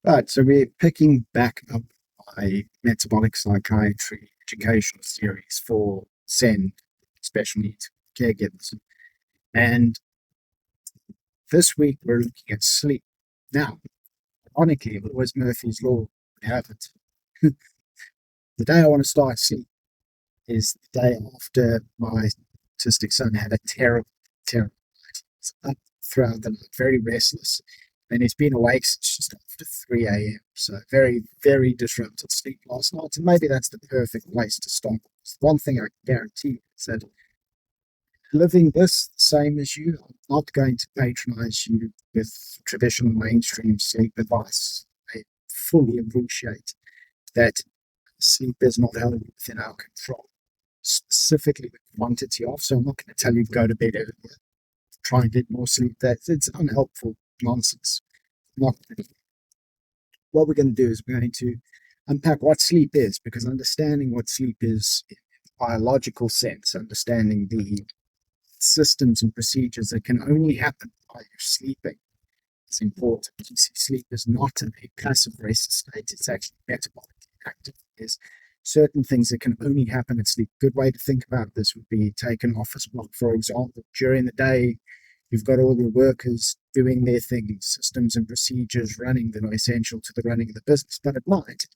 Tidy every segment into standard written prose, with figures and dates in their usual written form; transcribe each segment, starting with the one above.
Right, so we're picking back up my metabolic psychiatry educational series for SEND, special needs caregivers. And this week we're looking at sleep. Now, ironically, it was Murphy's Law would have it. The day I want to start sleep is the day after my autistic son had a terrible night. He's up throughout the night, very restless. And he's been awake since just after 3 a.m. So very, very disrupted sleep last night. And maybe that's the perfect place to start. One thing I can guarantee is that living this the same as you, I'm not going to patronize you with traditional mainstream sleep advice. I fully appreciate that sleep is not wholly within our control, specifically the quantity of. So I'm not going to tell you to go to bed earlier, try and get more sleep. It's unhelpful nonsense. Not what we're going to do is we're going to unpack what sleep is, because understanding what sleep is in a biological sense, understanding the systems and procedures that can only happen while you're sleeping is important. You see, sleep is not a passive rest state, it's actually metabolically active. There's certain things that can only happen in sleep. A good way to think about this would be take an office block, for example. During the day, you've got all your workers doing their things, systems and procedures running that are essential to the running of the business. But at night,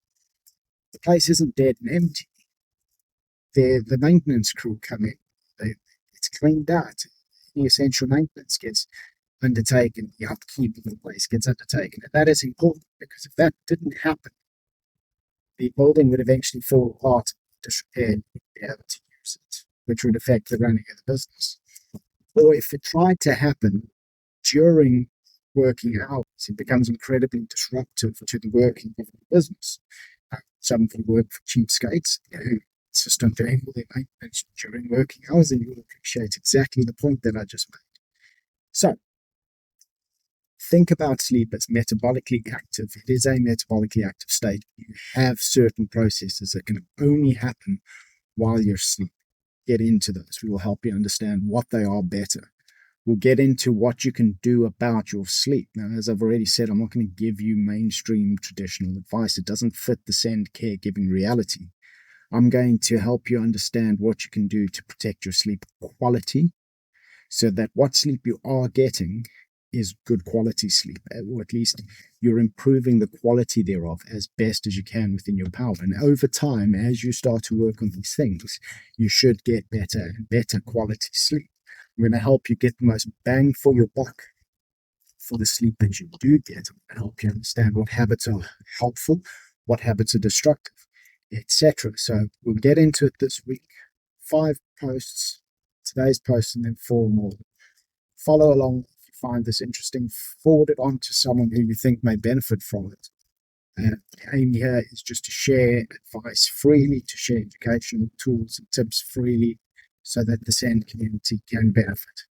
the place isn't dead and empty. The maintenance crew come in. It's cleaned out. The essential maintenance gets undertaken. The upkeep of the place gets undertaken. And that is important, because if that didn't happen, the building would eventually fall apart, disrepair, and be able to use it, which would affect the running of the business. Or if it tried to happen during working hours, it becomes incredibly disruptive to the working of the business. Some people work for cheapskates who insist on doing all their maintenance during working hours, and you will appreciate exactly the point that I just made. So, think about sleep as metabolically active. It is a metabolically active state. You have certain processes that can only happen while you're asleep. Get into those. We will help you understand what they are better. We'll get into what you can do about your sleep. Now, as I've already said, I'm not going to give you mainstream traditional advice. It doesn't fit the SEND caregiving reality. I'm going to help you understand what you can do to protect your sleep quality, so that what sleep you are getting is good quality sleep, or at least you're improving the quality thereof as best as you can within your power. And over time, as you start to work on these things, you should get better and better quality sleep. I'm going to help you get the most bang for your buck for the sleep that you do get. I'm going to help you understand what habits are helpful, what habits are destructive, etc. So we'll get into it this week. 5 posts, today's post, and then 4 more. Follow along. If you find this interesting, forward it on to someone who you think may benefit from it. The aim here is just to share advice freely, to share educational tools and tips freely, so that the SEND community can benefit.